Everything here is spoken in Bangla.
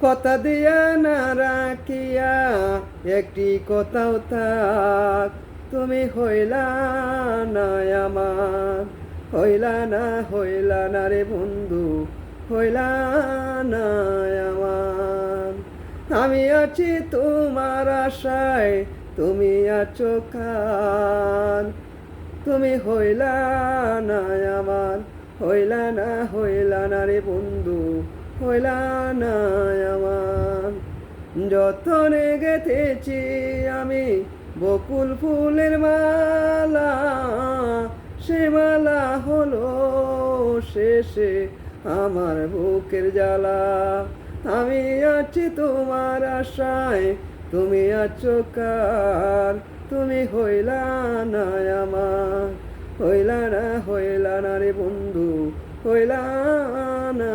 কথা দিয়া না রাখিয়া একটি কথাও থাক, তুমি হইলা না আমার, হইলা না রে বন্ধু, হইলা না আমার। আমি আছি তোমার আশায়, তুমি আছো কার, তুমি হইলা না আমার, হইলা না রে বন্ধু, হইলা না আমার। যতনে গেথেছি আমি বকুল ফুলের মালা, সে মালা হলো শেষে আমার বুকের জ্বালা। আমি আছি তোমার আশায়, তুমি আছো কার, তুমি হইলা না আমার, হইলা না রে বন্ধু, হইলা না।